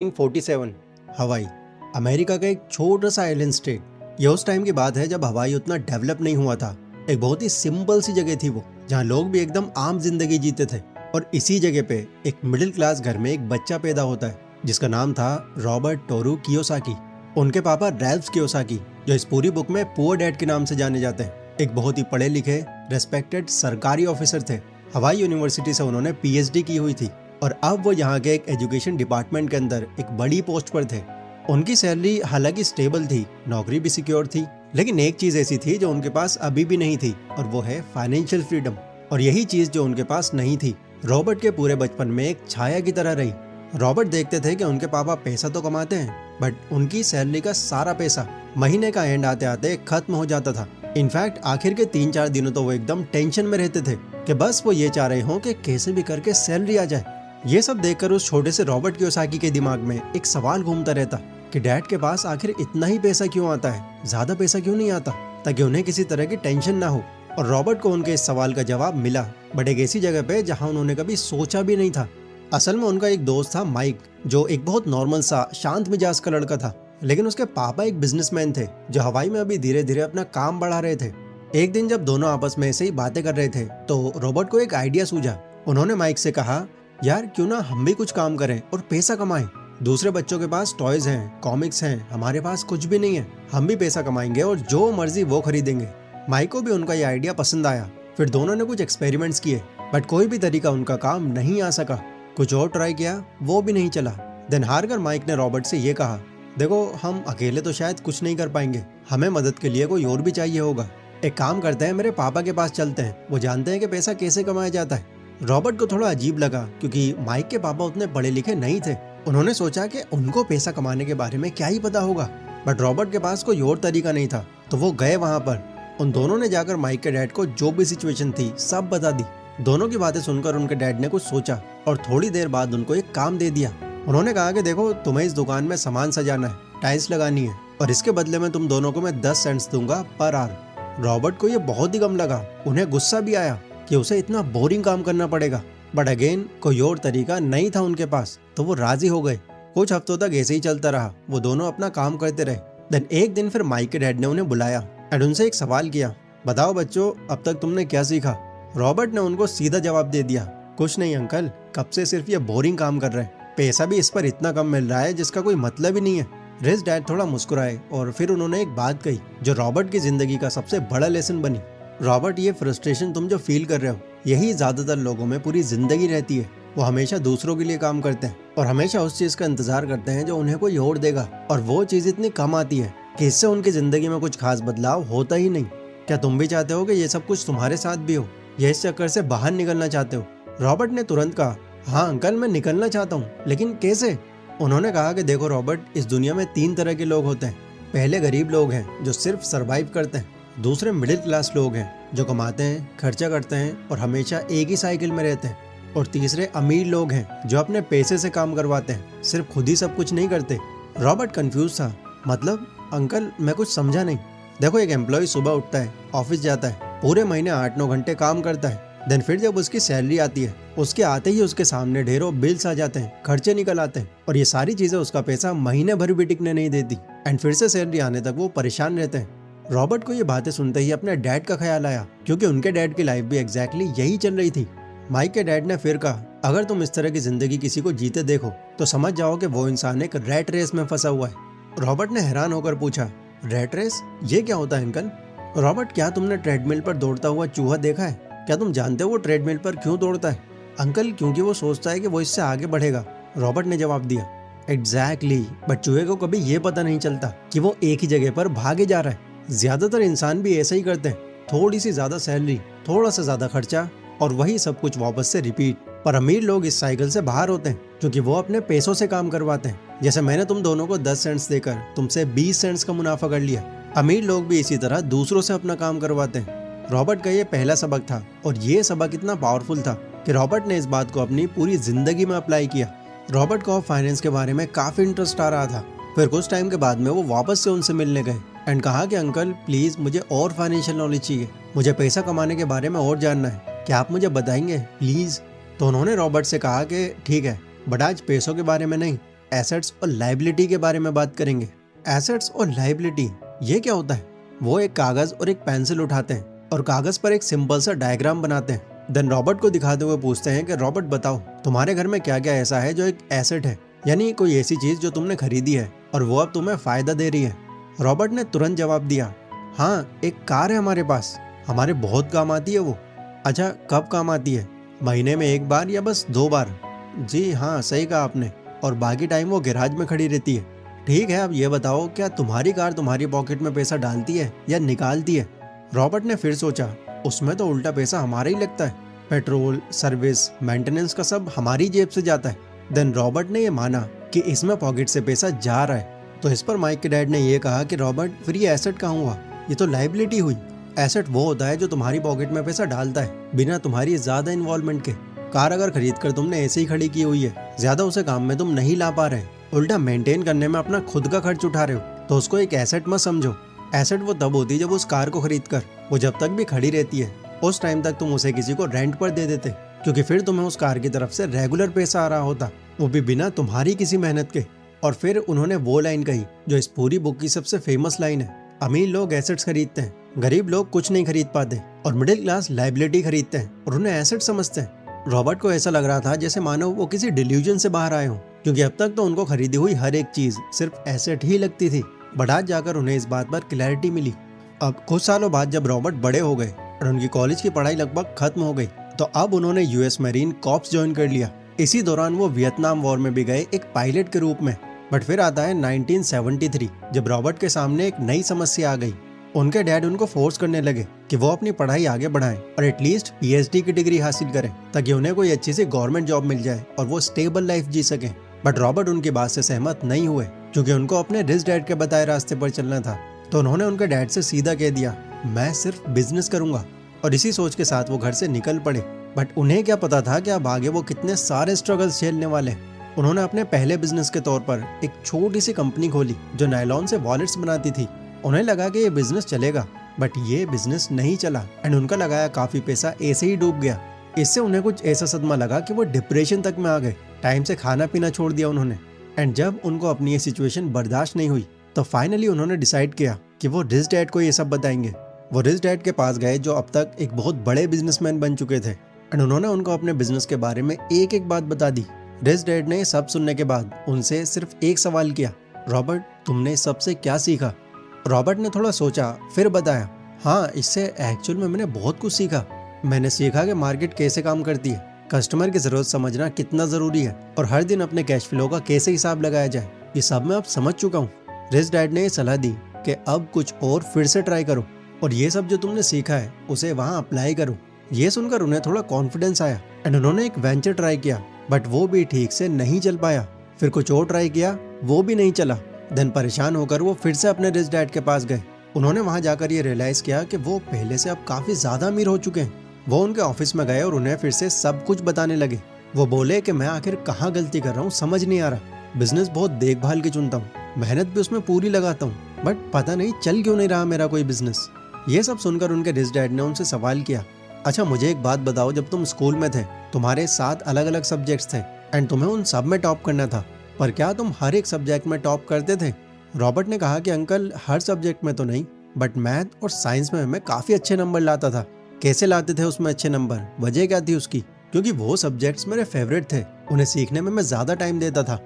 1947 हवाई अमेरिका का एक छोटा सा आइलैंड स्टेट। ये उस टाइम की बात है जब हवाई उतना डेवलप नहीं हुआ था। एक बहुत ही सिंपल सी जगह थी वो, जहाँ लोग भी एकदम आम जिंदगी जीते थे। और इसी जगह पे एक मिडिल क्लास घर में एक बच्चा पैदा होता है जिसका नाम था रॉबर्ट टोरू कियोसाकी। उनके पापा रैल्फ कियोसाकी, जो इस पूरी बुक में पुअर डैड के नाम से जाने जाते हैं, एक बहुत ही पढ़े लिखे रेस्पेक्टेड सरकारी ऑफिसर थे। हवाई यूनिवर्सिटी से उन्होंने पीएचडी की हुई थी और अब वो यहाँ के एक एजुकेशन डिपार्टमेंट के अंदर एक बड़ी पोस्ट पर थे। उनकी सैलरी हालांकि स्टेबल थी, नौकरी भी सिक्योर थी, लेकिन एक चीज ऐसी थी जो उनके पास अभी भी नहीं थी, और वो है फाइनेंशियल फ्रीडम। और यही चीज जो उनके पास नहीं थी, रॉबर्ट के पूरे बचपन में एक छाया की तरह रही। रॉबर्ट देखते थे कि उनके पापा पैसा तो कमाते हैं, बट उनकी सैलरी का सारा पैसा महीने का एंड आते आते खत्म हो जाता था। इनफैक्ट आखिर के 3-4 दिनों तो वो एकदम टेंशन में रहते थे कि बस वो ये चाह रहे हों कि कैसे भी करके सैलरी आ जाए। ये सब देखकर उस छोटे से रॉबर्ट कियोसाकी के दिमाग में एक सवाल घूमता रहता कि डैड के पास आखिर इतना ही पैसा क्यों आता है, ज्यादा पैसा क्यों नहीं आता, ताकि उन्हें किसी तरह की टेंशन ना हो। और रॉबर्ट को उनके इस सवाल का जवाब मिला, बट एक ऐसी जगह पे जहाँ उन्होंने कभी सोचा भी नहीं था। असल में उनका एक दोस्त था माइक, जो एक बहुत नॉर्मल सा शांत मिजाज का लड़का था, लेकिन उसके पापा एक बिजनेसमैन थे जो हवाई में अभी धीरे धीरे अपना काम बढ़ा रहे थे। एक दिन जब दोनों आपस में ऐसे ही बातें कर रहे थे तो रॉबर्ट को एक आइडिया सूझा। उन्होंने माइक से कहा, यार क्यों ना हम भी कुछ काम करें और पैसा कमाएं। दूसरे बच्चों के पास टॉयज हैं, कॉमिक्स हैं, हमारे पास कुछ भी नहीं है। हम भी पैसा कमाएंगे और जो मर्जी वो खरीदेंगे। माइक को भी उनका ये आइडिया पसंद आया। फिर दोनों ने कुछ एक्सपेरिमेंट्स किए, बट कोई भी तरीका उनका काम नहीं आ सका। कुछ और ट्राई किया, वो भी नहीं चला। देन हार कर माइक ने रॉबर्ट से ये कहा, देखो हम अकेले तो शायद कुछ नहीं कर पाएंगे, हमें मदद के लिए कोई और भी चाहिए होगा। एक काम करते हैं, मेरे पापा के पास चलते हैं, वो जानते हैं कि पैसा कैसे कमाया जाता है। रॉबर्ट को थोड़ा अजीब लगा क्योंकि माइक के पापा उतने पढ़े लिखे नहीं थे। उन्होंने सोचा कि उनको पैसा कमाने के बारे में क्या ही पता होगा, बट रॉबर्ट के पास कोई और तरीका नहीं था, तो वो गए वहां पर। उन दोनों ने जाकर माइक के डैड को जो भी सिचुएशन थी सब बता दी। दोनों की बातें सुनकर उनके डैड ने कुछ सोचा और थोड़ी देर बाद उनको एक काम दे दिया। उन्होंने कहा कि देखो तुम्हें इस दुकान में सामान सजाना है, टाइल्स लगानी है, और इसके बदले में तुम दोनों को मैं 10 सेंट्स दूंगा पर आवर। रॉबर्ट को ये बहुत ही कम लगा। उन्हें गुस्सा भी आया कि उसे इतना बोरिंग काम करना पड़ेगा, बट अगेन कोई और तरीका नहीं था उनके पास, तो वो राजी हो गए। कुछ हफ्तों तक ऐसे ही चलता रहा, वो दोनों अपना काम करते रहे। देन एक दिन फिर माइक के डैड ने उन्हें बुलाया एंड उनसे एक सवाल किया, बताओ बच्चों अब तक तुमने क्या सीखा। रॉबर्ट ने उनको सीधा जवाब दे दिया, कुछ नहीं अंकल, कब से सिर्फ ये बोरिंग काम कर रहे हैं, पैसा भी इस पर इतना कम मिल रहा है जिसका कोई मतलब ही नहीं है। रिच डैड थोड़ा मुस्कुराए और फिर उन्होंने एक बात कही जो रॉबर्ट की जिंदगी का सबसे बड़ा लेसन बनी। रॉबर्ट, ये फ्रस्ट्रेशन तुम जो फील कर रहे हो, यही ज्यादातर लोगों में पूरी जिंदगी रहती है। वो हमेशा दूसरों के लिए काम करते हैं और हमेशा उस चीज का इंतजार करते हैं जो उन्हें कोई और देगा, और वो चीज इतनी कम आती है कि इससे उनकी जिंदगी में कुछ खास बदलाव होता ही नहीं। क्या तुम भी चाहते हो कि ये सब कुछ तुम्हारे साथ भी हो, या इस चक्कर से बाहर निकलना चाहते हो? रॉबर्ट ने तुरंत कहा, हाँ अंकल मैं निकलना चाहता हूँ, लेकिन कैसे? उन्होंने कहा कि देखो रॉबर्ट, इस दुनिया में 3 तरह के लोग होते हैं। पहले गरीब लोग हैं जो सिर्फ सरवाइव करते हैं, दूसरे मिडिल क्लास लोग हैं जो कमाते हैं, खर्चा करते हैं और हमेशा एक ही साइकिल में रहते हैं, और तीसरे अमीर लोग हैं जो अपने पैसे से काम करवाते हैं, सिर्फ खुद ही सब कुछ नहीं करते। रॉबर्ट कंफ्यूज था, मतलब अंकल मैं कुछ समझा नहीं। देखो एक एम्प्लॉय सुबह उठता है, ऑफिस जाता है, पूरे महीने 8-9 घंटे काम करता है, देन फिर जब उसकी सैलरी आती है, उसके आते ही उसके सामने ढेरों बिल्स आ जाते हैं, खर्चे निकल आते हैं, और ये सारी चीजें उसका पैसा महीने भर भी टिकने नहीं देती, एंड फिर से सैलरी आने तक वो परेशान रहते हैं। रॉबर्ट को ये बातें सुनते ही अपने डैड का ख्याल आया, क्योंकि उनके डैड की लाइफ भी एग्जैक्टली यही चल रही थी। माइक के डैड ने फिर कहा, अगर तुम इस तरह की जिंदगी किसी को जीते देखो तो समझ जाओ कि वो इंसान एक रैट रेस में फंसा हुआ है। रॉबर्ट ने हैरान होकर पूछा, रैट रेस? ये क्या होता है अंकल? रॉबर्ट, क्या तुमने ट्रेडमिल पर दौड़ता हुआ चूहा देखा है? क्या तुम जानते हो वो ट्रेडमिल पर क्यों दौड़ता है? अंकल, क्योंकि वो सोचता है कि वो इससे आगे बढ़ेगा, रॉबर्ट ने जवाब दिया। एग्जैक्टली, बट चूहे को कभी ये पता नहीं चलता कि वो एक ही जगह पर भागे जा रहा है। ज्यादातर इंसान भी ऐसा ही करते हैं, थोड़ी सी ज्यादा सैलरी, थोड़ा सा ज्यादा खर्चा, और वही सब कुछ वापस से रिपीट। पर अमीर लोग इस साइकिल से बाहर होते हैं क्योंकि वो अपने पैसों से काम करवाते हैं। जैसे मैंने तुम दोनों को 10 सेंट्स देकर तुमसे 20 सेंट्स का मुनाफा कर लिया। अमीर लोग भी इसी तरह दूसरों से अपना काम करवाते हैं। रॉबर्ट का ये पहला सबक था, और ये सबक इतना पावरफुल था कि रॉबर्ट ने इस बात को अपनी पूरी जिंदगी में अप्लाई किया। रॉबर्ट को फाइनेंस के बारे में काफी इंटरेस्ट आ रहा था। फिर कुछ टाइम के बाद में वो वापस से उनसे मिलने गए एंड कहा कि अंकल प्लीज मुझे और फाइनेंशियल नॉलेज चाहिए, मुझे पैसा कमाने के बारे में और जानना है, क्या आप मुझे बताएंगे प्लीज? तो उन्होंने रॉबर्ट से कहा कि ठीक है, बट आज पैसों के बारे में नहीं, एसेट्स और लाइबिलिटी के बारे में बात करेंगे। एसेट्स और लाइबिलिटी ये क्या होता है? वो एक कागज और एक पेंसिल उठाते हैं और कागज पर एक सिंपल सा डायग्राम बनाते हैं। देन रॉबर्ट को दिखाते हुए पूछते हैं कि रॉबर्ट बताओ, तुम्हारे घर में क्या क्या ऐसा है जो एक एसेट है, यानी कोई ऐसी चीज जो तुमने खरीदी है और वो अब तुम्हें फायदा दे रही है। रॉबर्ट ने तुरंत जवाब दिया, हाँ एक कार है हमारे पास, हमारे बहुत काम आती है वो। अच्छा, कब काम आती है? महीने में एक बार या बस 2 बार? जी हाँ, सही कहा आपने, और बाकी टाइम वो गैराज में खड़ी रहती है। ठीक है, अब ये बताओ, क्या तुम्हारी कार तुम्हारी पॉकेट में पैसा डालती है या निकालती है? रॉबर्ट ने फिर सोचा, उसमें तो उल्टा पैसा हमारा ही लगता है, पेट्रोल, सर्विस, मेंटेनेंस का सब हमारी जेब से जाता है। देन रॉबर्ट ने ये माना कि इसमें पॉकेट से पैसा जा रहा है। तो इस पर माइक के डैड ने ये कहा कि रॉबर्ट, फिर ये एसेट कहाँ हुआ? ये तो लाइबिलिटी हुई। एसेट वो होता है जो तुम्हारी पॉकेट में पैसा डालता है बिना तुम्हारी ज्यादा इन्वॉल्वमेंट के। कार अगर खरीद कर तुमने ऐसे ही खड़ी की हुई है, ज्यादा उसे काम में तुम नहीं ला पा रहे, उल्टा मेंटेन करने में अपना खुद का खर्च उठा रहे हो, तो उसको एक एसेट मत समझो। एसेट वो तब होती है जब उस कार को खरीद कर वो जब तक भी खड़ी रहती है उस टाइम तक तुम उसे किसी को रेंट पर दे देते, क्योंकि फिर तुम्हें उस कार की तरफ से रेगुलर पैसा आ रहा होता, वो भी बिना तुम्हारी किसी मेहनत के। और फिर उन्होंने वो लाइन कही जो इस पूरी बुक की सबसे फेमस लाइन है, अमीर लोग एसेट्स खरीदते हैं, गरीब लोग कुछ नहीं खरीद पाते, और मिडिल क्लास लाइबिलिटी खरीदते हैं और उन्हें एसेट समझते हैं। रॉबर्ट को ऐसा लग रहा था जैसे मानो वो किसी डिल्यूजन से बाहर आए हों, क्योंकि अब तक तो उनको खरीदी हुई हर एक चीज सिर्फ एसेट ही लगती थी, बट आज जाकर उन्हें इस बात पर क्लैरिटी मिली। अब कुछ सालों बाद जब रॉबर्ट बड़े हो गए और उनकी कॉलेज की पढ़ाई लगभग खत्म हो गई, तो अब उन्होंने यूएस मरीन कॉर्प्स ज्वाइन कर लिया। इसी दौरान वो वियतनाम वॉर में भी गए एक पायलट के रूप में। बट फिर आता है 1973, जब रॉबर्ट के सामने एक नई समस्या आ गई। उनके डैड उनको फोर्स करने लगे कि वो अपनी पढ़ाई आगे बढ़ाएं और एटलीस्ट पीएचडी की डिग्री हासिल करें, ताकि उन्हें कोई अच्छी सी गवर्नमेंट जॉब मिल जाए और वो स्टेबल लाइफ जी सकें। बट रॉबर्ट उनकी बात से सहमत नहीं हुए, क्योंकि उनको अपने रिच डैड के बताए रास्ते पर चलना था। तो उन्होंने उनके डैड से सीधा कह दिया, मैं सिर्फ बिजनेस करूंगा, और इसी सोच के साथ वो घर से निकल पड़े। बट उन्हें क्या पता था कि अब आगे वो कितने सारे स्ट्रगल्स झेलने वाले। उन्होंने अपने पहले बिजनेस के तौर पर एक छोटी सी कंपनी खोली जो नायलॉन से वॉलेट्स बनाती थी। उन्हें लगा कि ये बिजनेस चलेगा, बट ये बिजनेस नहीं चला एंड उनका लगाया काफी पैसा ऐसे ही डूब गया। इससे उन्हें कुछ ऐसा सदमा लगा कि वो डिप्रेशन तक में आ गए। टाइम से खाना पीना छोड़ दिया उन्होंने, एंड जब उनको अपनी ये सिचुएशन बर्दाश्त नहीं हुई तो फाइनली उन्होंने डिसाइड किया कि वो रिच डैड को ये सब बताएंगे। वो रिच डैड के पास गए जो अब तक एक बहुत बड़े बिजनेसमैन बन चुके थे, एंड उन्होंने उनको अपने बिजनेस के बारे में एक एक बात बता दी। रिच डैड ने सब सुनने के बाद उनसे सिर्फ एक सवाल किया, रॉबर्ट तुमने सबसे क्या सीखा? रॉबर्ट ने थोड़ा सोचा, फिर बताया, हाँ इससे एक्चुअल में मैंने बहुत कुछ सीखा। मैंने सीखा कि मार्केट कैसे काम करती है, कस्टमर की जरूरत समझना कितना जरूरी है, और हर दिन अपने कैश फ्लो का कैसे हिसाब लगाया जाए, ये सब मैं अब समझ चुका हूँ। रिच डैड ने सलाह दी कि अब कुछ और फिर से ट्राई करो, और ये सब जो तुमने सीखा है उसे वहाँ अप्लाई करो। ये सुनकर उन्हें थोड़ा कॉन्फिडेंस आया एंड उन्होंने एक वेंचर ट्राई किया, बट वो भी ठीक से नहीं चल पाया। फिर कुछ और ट्राई किया, वो भी नहीं चला। देन परेशान होकर वो फिर से अपने रिच डैड के पास गए। उन्होंने वहां जाकर ये रियलाइज किया कि वो पहले से अब काफी ज्यादा अमीर हो चुके हैं। वो उनके ऑफिस में गए और उन्हें फिर से सब कुछ बताने लगे। वो बोले कि मैं आखिर कहाँ गलती कर रहा हूँ समझ नहीं आ रहा, बिजनेस बहुत देखभाल के चुनता हूँ, मेहनत भी उसमें पूरी लगाता हूँ, बट पता नहीं चल क्यों नहीं रहा मेरा कोई बिजनेस। ये सब सुनकर उनके रिच डैड ने उनसे सवाल किया, अच्छा मुझे एक बात बताओ, जब तुम स्कूल में थे तुम्हारे 7 अलग अलग सब्जेक्ट्स थे एंड तुम्हें उन सब में टॉप करना था, पर क्या तुम हर एक सब्जेक्ट में टॉप करते थे? रॉबर्ट ने कहा कि अंकल हर सब्जेक्ट में तो नहीं, बट मैथ और साइंस में मैं काफी अच्छे नंबर लाता था। कैसे लाते थे उसमें अच्छे नंबर? वजह क्या थी उसकी? क्योंकि वो सब्जेक्ट्स मेरे फेवरेट थे, उन्हें सीखने में मैं ज्यादा टाइम देता था।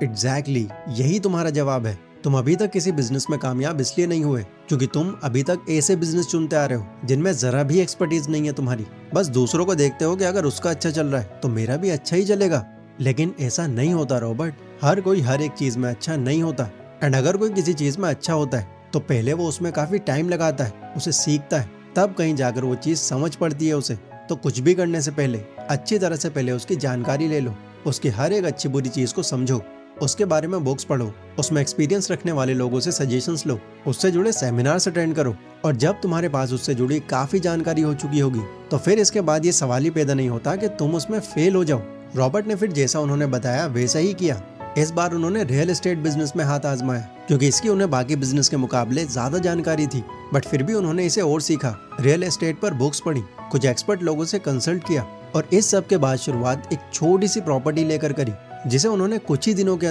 एग्जैक्टली, यही तुम्हारा जवाब है। तुम अभी तक किसी बिजनेस में कामयाब इसलिए नहीं हुए क्योंकि तुम अभी तक ऐसे बिजनेस चुनते आ रहे हो जिनमें जरा भी एक्सपर्टीज नहीं है तुम्हारी। बस दूसरों को देखते हो कि अगर उसका अच्छा चल रहा है तो मेरा भी अच्छा ही चलेगा। लेकिन ऐसा नहीं होता रॉबर्ट, हर कोई हर एक चीज में अच्छा नहीं होता, एंड अगर कोई किसी चीज में अच्छा होता है तो पहले वो उसमें काफी टाइम लगाता है, उसे सीखता है, तब कहीं जाकर वो चीज समझ पड़ती है उसे। तो कुछ भी करने से पहले अच्छी तरह से पहले उसकी जानकारी ले लो, उसकी हर एक अच्छी बुरी चीज को समझो, उसके बारे में बुक्स पढ़ो, उसमें एक्सपीरियंस रखने वाले लोगों से सजेशंस लो, उससे जुड़े सेमिनार्स अटेंड करो, और जब तुम्हारे पास उससे जुड़ी काफी जानकारी हो चुकी होगी तो फिर इसके बाद ये सवाल ही पैदा नहीं होता कि तुम उसमें फेल हो जाओ। रॉबर्ट ने फिर जैसा उन्होंने बताया वैसा ही किया। इस बार उन्होंने रियल एस्टेट बिजनेस में हाथ आजमाया, क्योंकि इसकी उन्हें बाकी बिजनेस के मुकाबले ज्यादा जानकारी थी, बट फिर भी उन्होंने इसे और सीखा। रियल एस्टेट पर बुक्स पढ़ी, कुछ एक्सपर्ट लोगों से कंसल्ट किया, और इस सब के बाद शुरुआत एक छोटी सी प्रॉपर्टी लेकर करी, जिसे उन्होंने कुछ ही दिनों के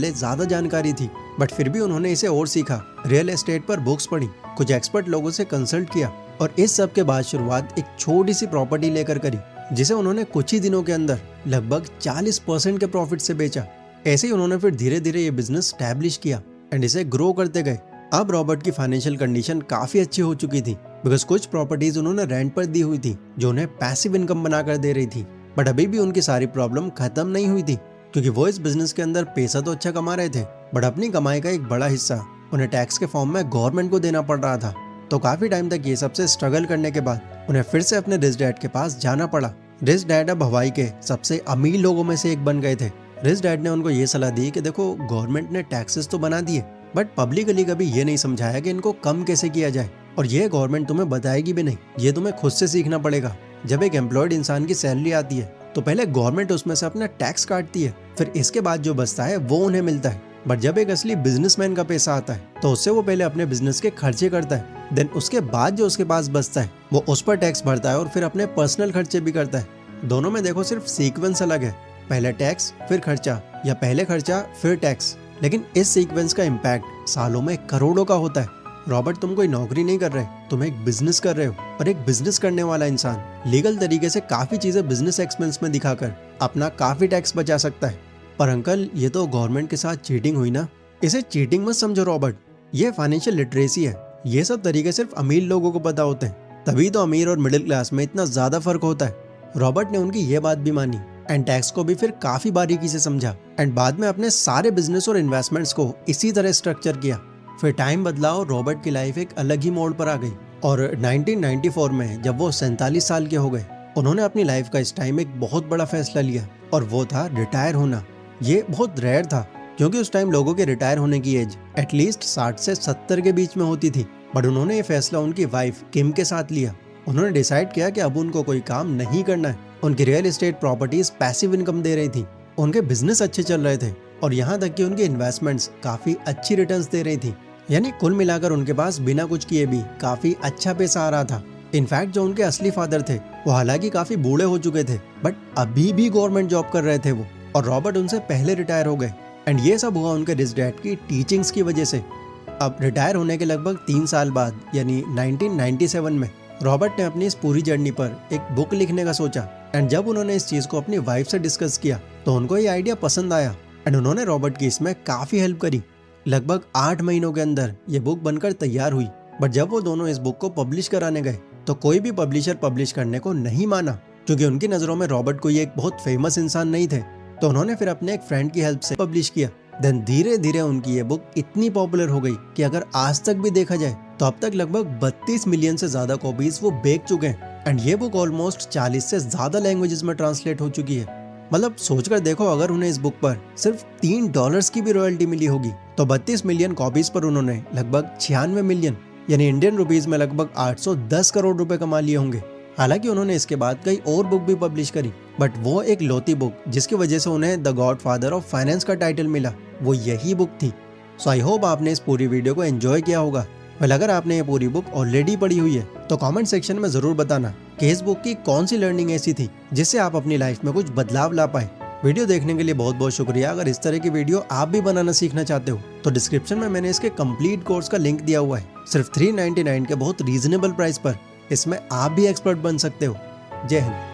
मुकाबले ज्यादा जानकारी थी, बट फिर भी उन्होंने इसे और सीखा, रियल एस्टेट पर बुक्स पढ़ी, कुछ एक्सपर्ट लोगों से कंसल्ट किया और इस सब के बाद शुरुआत एक छोटी सी प्रॉपर्टी लेकर करी, जिसे उन्होंने कुछ ही दिनों के अंदर लगभग 40% के प्रॉफिट से बेचा। ऐसे ही उन्होंने फिर धीरे धीरे ये बिजनेस स्टैब्लिश किया एंड इसे ग्रो करते गए। अब रॉबर्ट की फाइनेंशियल कंडीशन काफी अच्छी हो चुकी थी, बिकॉज कुछ प्रॉपर्टीज उन्होंने रेंट पर दी हुई थी जो उन्हें पैसिव इनकम बनाकर दे रही थी। बट अभी भी उनकी सारी प्रॉब्लम खत्म नहीं हुई थी, क्योंकि वो इस बिजनेस के अंदर पैसा तो अच्छा कमा रहे थे, बट अपनी कमाई का एक बड़ा हिस्सा उन्हें टैक्स के फॉर्म में गवर्नमेंट को देना पड़ रहा था। तो काफी टाइम तक ये सबसे स्ट्रगल करने के बाद उन्हें फिर से अपने रिच डैड के पास जाना पड़ा। रिच डैड अब हवाई के सबसे अमीर लोगों में से एक बन गए थे। रिच डैड ने उनको ये सलाह दी कि देखो, गवर्नमेंट ने टैक्सेस तो बना दिए, बट पब्लिकली कभी ये नहीं समझाया कि इनको कम कैसे किया जाए, और ये गवर्नमेंट तुम्हें बताएगी भी नहीं, ये तुम्हें खुद से सीखना पड़ेगा। जब एक एम्प्लॉयड इंसान की सैलरी आती है तो पहले गवर्नमेंट उसमें से अपना टैक्स काटती है, फिर इसके बाद जो बचता है वो उन्हें मिलता है। बट जब एक असली बिजनेसमैन का पैसा आता है तो उससे वो पहले अपने बिजनेस के खर्चे करता है, देन उसके बाद जो उसके पास बचता है वो उस पर टैक्स भरता है और फिर अपने पर्सनल खर्चे भी करता है। दोनों में देखो सिर्फ सीक्वेंस अलग है, पहले टैक्स फिर खर्चा, या पहले खर्चा फिर टैक्स, लेकिन इस सीक्वेंस का इम्पैक्ट सालों में करोड़ों का होता है। रॉबर्ट, तुम कोई नौकरी नहीं कर रहे, तुम एक बिजनेस कर रहे हो, और एक बिजनेस करने वाला इंसान लीगल तरीके से काफी चीजें बिजनेस एक्सपेंस में दिखाकर अपना काफी टैक्स बचा सकता है। पर अंकल, ये तो गवर्नमेंट के साथ चीटिंग हुई ना। इसे चीटिंग मत समझो रॉबर्ट, ये फाइनेंशियल लिटरेसी है। ये सब तरीके सिर्फ अमीर लोगों को पता होते हैं, तभी तो अमीर और मिडिल क्लास में इतना ज्यादा फर्क होता है। रॉबर्ट ने उनकी ये बात भी मानी एंड टैक्स को भी फिर काफी बारीकी से समझा एंड बाद में अपने सारे बिजनेस और इन्वेस्टमेंट्स को इसी तरह स्ट्रक्चर किया। फिर टाइम बदला और रॉबर्ट की लाइफ एक अलग ही मोड़ पर आ गई, और 1994 में जब वो 47 साल के हो गए, उन्होंने अपनी लाइफ का इस टाइम एक बहुत बड़ा फैसला लिया, और वो था रिटायर होना। ये बहुत रेयर था, क्योंकि उस टाइम लोगों के रिटायर होने की एज एटलीस्ट 60 से 70 के बीच में होती थी। बट उन्होंने ये फैसला उनकी वाइफ किम के साथ लिया। उन्होंने डिसाइड किया कि अब उनको कोई काम नहीं करना है। उनकी real estate properties passive income दे रही थी, उनके बिजनेस अच्छे चल रहे थे, और यहाँ तक कि उनकी इन्वेस्टमेंट्स काफी अच्छी रिटर्न्स दे रही थी। यानी कुल मिलाकर उनके पास बिना कुछ किए भी काफी अच्छा पैसा आ रहा था। इनफैक्ट जो उनके असली फादर थे वो हालांकि काफी बूढ़े हो चुके थे, बट अभी भी गवर्नमेंट जॉब कर रहे थे वो, और रॉबर्ट उनसे पहले रिटायर हो गए। एंड ये सब हुआ उनके रिच डैड की टीचिंग्स की वजह से। अब रिटायर होने के लगभग 3 साल बाद, यानी 1997 में, रॉबर्ट ने अपनी इस पूरी जर्नी पर एक बुक लिखने का सोचा। एंड जब उन्होंने इस चीज को अपनी वाइफ से डिस्कस किया तो उनको ये आइडिया पसंद आया एंड उन्होंने रॉबर्ट की इसमें काफी हेल्प करी। लगभग 8 महीनों के अंदर ये बुक बनकर तैयार हुई। बट जब वो दोनों इस बुक को पब्लिश कराने गए तो कोई भी पब्लिशर पब्लिश करने को नहीं माना, क्योंकि उनकी नजरों में रॉबर्ट कोई एक बहुत फेमस इंसान नहीं थे। तो उन्होंने फिर अपने एक फ्रेंड की हेल्प से पब्लिश किया। देन धीरे धीरे उनकी ये बुक इतनी पॉपुलर हो गई कि अगर आज तक भी देखा जाए तो अब तक लगभग 32 मिलियन से ज्यादा कॉपीज वो बेच चुके हैं। एंड ये बुक ऑलमोस्ट 40 से ज्यादा लैंग्वेजेस में ट्रांसलेट हो चुकी है। मतलब सोचकर देखो, अगर उन्हें इस बुक पर सिर्फ $3 की भी रॉयल्टी मिली होगी तो 32 मिलियन कॉपीज पर उन्होंने लगभग 96 मिलियन यानी इंडियन रुपीज में लगभग 810 करोड़ रुपए कमा लिए होंगे। हालांकि उन्होंने इसके बाद कई और बुक भी पब्लिश करी, बट वो एक लौती बुक जिसकी वजह से उन्हें द गॉडफादर ऑफ फाइनेंस का टाइटल मिला, वो यही बुक थी। सो आई होप आपने इस पूरी वीडियो को एंजॉय किया होगा। वेल, अगर आपने ये पूरी बुक ऑलरेडी पढ़ी हुई है तो कमेंट सेक्शन में जरूर बताना कि इस बुक की कौन सी लर्निंग ऐसी थी जिससे आप अपनी लाइफ में कुछ बदलाव ला पाए। वीडियो देखने के लिए बहुत बहुत शुक्रिया। अगर इस तरह की वीडियो आप भी बनाना सीखना चाहते हो तो डिस्क्रिप्शन में मैंने इसके कंप्लीट कोर्स का लिंक दिया हुआ है, सिर्फ $399 के बहुत रीजनेबल प्राइस पर। इसमें आप भी एक्सपर्ट बन सकते हो। जय हिंद।